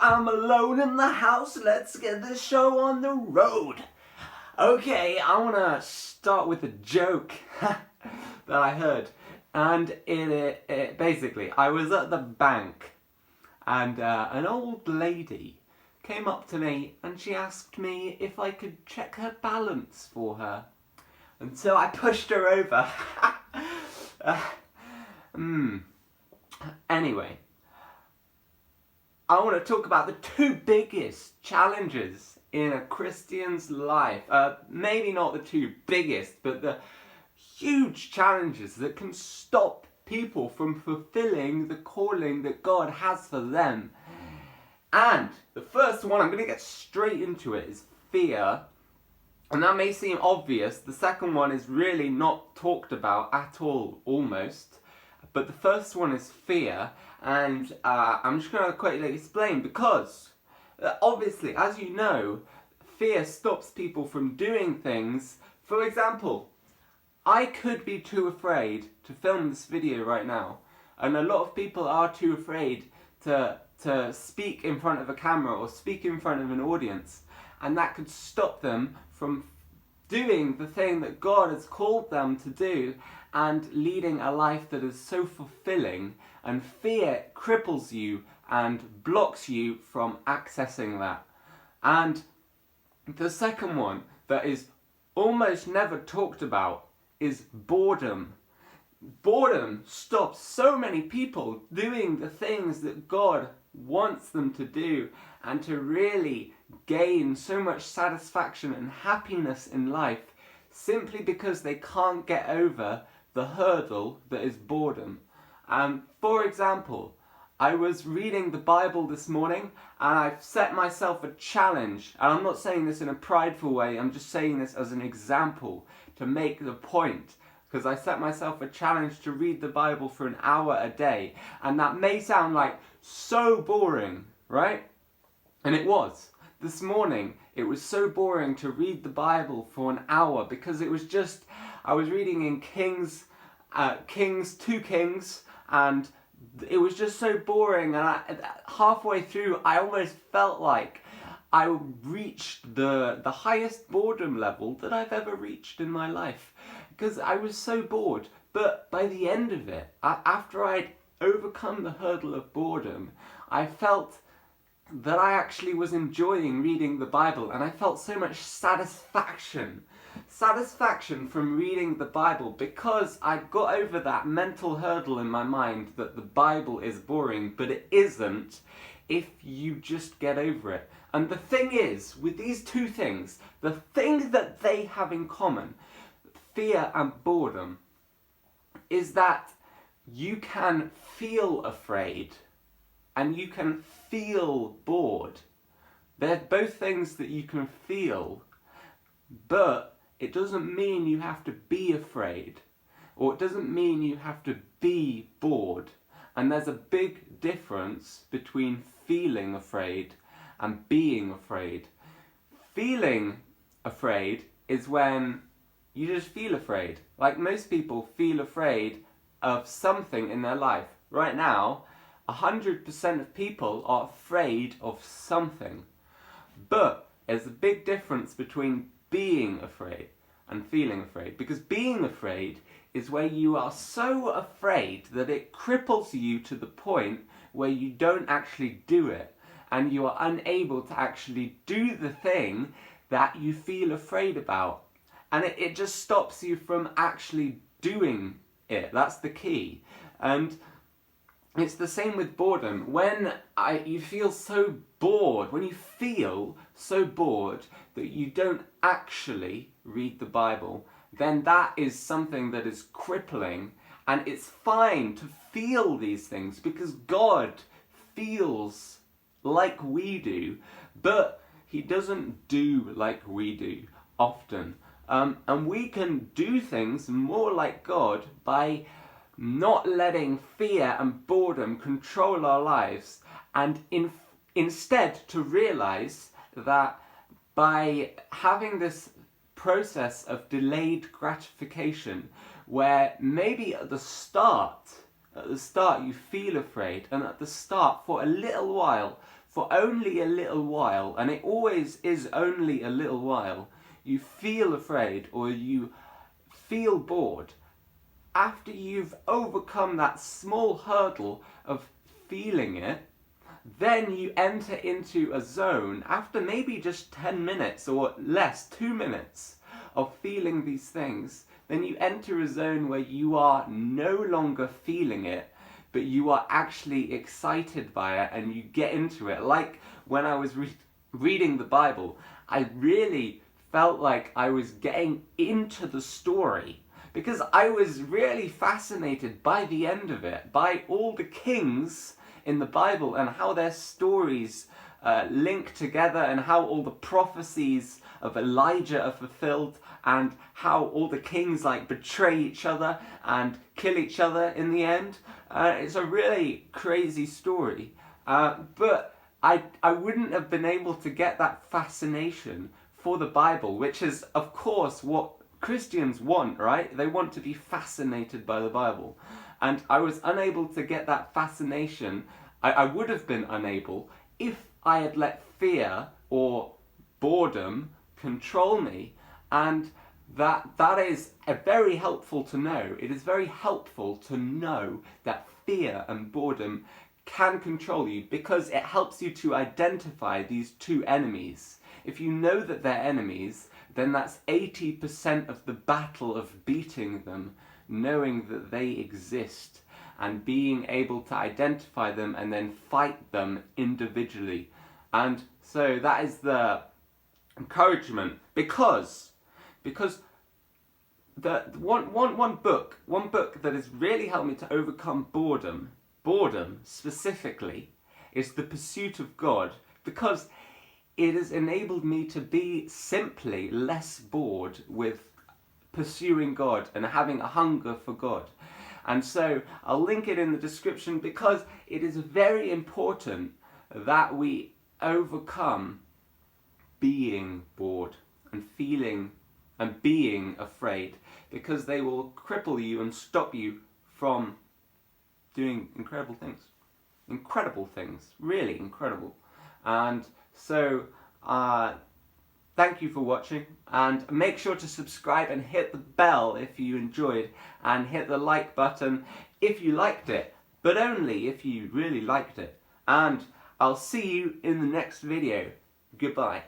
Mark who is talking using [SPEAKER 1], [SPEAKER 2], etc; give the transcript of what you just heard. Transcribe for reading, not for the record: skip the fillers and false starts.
[SPEAKER 1] I'm alone in the house. Let's get this show on the road. Okay, I want to start with a joke that I heard. And it basically, I was at the bank and an old lady came up to me and she asked me if I could check her balance for her. And so I pushed her over. Anyway, I want to talk about the two biggest challenges in a Christian's life. Maybe not the two biggest, but the huge challenges that can stop people from fulfilling the calling that God has for them. And the first one, I'm going to get straight into it, is fear. And that may seem obvious. The second one is really not talked about at all, almost. But the first one is fear. And I'm just going to quickly explain, because obviously, as you know, fear stops people from doing things. For example, I could be too afraid to film this video right now. And a lot of people are too afraid to speak in front of a camera or speak in front of an audience. And that could stop them from doing the thing that God has called them to do and leading a life that is so fulfilling. And fear cripples you and blocks you from accessing that. And the second one that is almost never talked about is boredom. Boredom stops so many people doing the things that God wants them to do and to really gain so much satisfaction and happiness in life, simply because they can't get over the hurdle that is boredom. For example, I was reading the Bible this morning and I've set myself a challenge. And I'm not saying this in a prideful way, I'm just saying this as an example to make the point. Because I set myself a challenge to read the Bible for an hour a day. And that may sound like so boring, right? And it was. This morning, it was so boring to read the Bible for an hour because it was just, I was reading in Two Kings, and it was just so boring. And halfway through, I almost felt like I reached the highest boredom level that I've ever reached in my life, because I was so bored. But by the end of it, after I'd overcome the hurdle of boredom, I felt that I actually was enjoying reading the Bible, and I felt so much satisfaction from reading the Bible, because I got over that mental hurdle in my mind that the Bible is boring, but it isn't if you just get over it. And the thing is, with these two things, the thing that they have in common, fear and boredom, is that you can feel afraid and you can feel bored. They're both things that you can feel, but it doesn't mean you have to be afraid, or it doesn't mean you have to be bored. And there's a big difference between feeling afraid and being afraid. Feeling afraid is when you just feel afraid. Like most people feel afraid of something in their life. Right now, 100% of people are afraid of something. But there's a big difference between being afraid and feeling afraid. Because being afraid is where you are so afraid that it cripples you to the point where you don't actually do it. And you are unable to actually do the thing that you feel afraid about. And it just stops you from actually doing it. That's the key. And it's the same with boredom. When you feel so bored, when you feel so bored that you don't actually read the Bible, then that is something that is crippling. And it's fine to feel these things, because God feels like we do, but He doesn't do like we do often. And we can do things more like God by not letting fear and boredom control our lives, and instead to realize that by having this process of delayed gratification, where maybe at the start you feel afraid, and at the start for a little while for only a little while, and it always is only a little while, you feel afraid or you feel bored, after you've overcome that small hurdle of feeling it, then you enter into a zone after maybe just 10 minutes or less, 2 minutes of feeling these things. Then you enter a zone where you are no longer feeling it, but you are actually excited by it and you get into it. Like when I was reading the Bible, I really felt like I was getting into the story, because I was really fascinated by the end of it, by all the kings in the Bible and how their stories link together, and how all the prophecies of Elijah are fulfilled, and how all the kings like betray each other and kill each other in the end. It's a really crazy story, but I wouldn't have been able to get that fascination for the Bible, which is of course what Christians want, right? They want to be fascinated by the Bible. And I was unable to get that fascination. I would have been unable if I had let fear or boredom control me. And that is very helpful to know. It is very helpful to know that fear and boredom can control you, because it helps you to identify these two enemies. If you know that they're enemies, then that's 80% of the battle of beating them, knowing that they exist and being able to identify them and then fight them individually. And so that is the encouragement, because the one book that has really helped me to overcome boredom specifically, is The Pursuit of God, because it has enabled me to be simply less bored with pursuing God and having a hunger for God. And so I'll link it in the description, because it is very important that we overcome being bored and feeling and being afraid, because they will cripple you and stop you from doing incredible things, really incredible. And so thank you for watching, and make sure to subscribe and hit the bell if you enjoyed, and hit the like button if you liked it, but only if you really liked it. And I'll see you in the next video. Goodbye.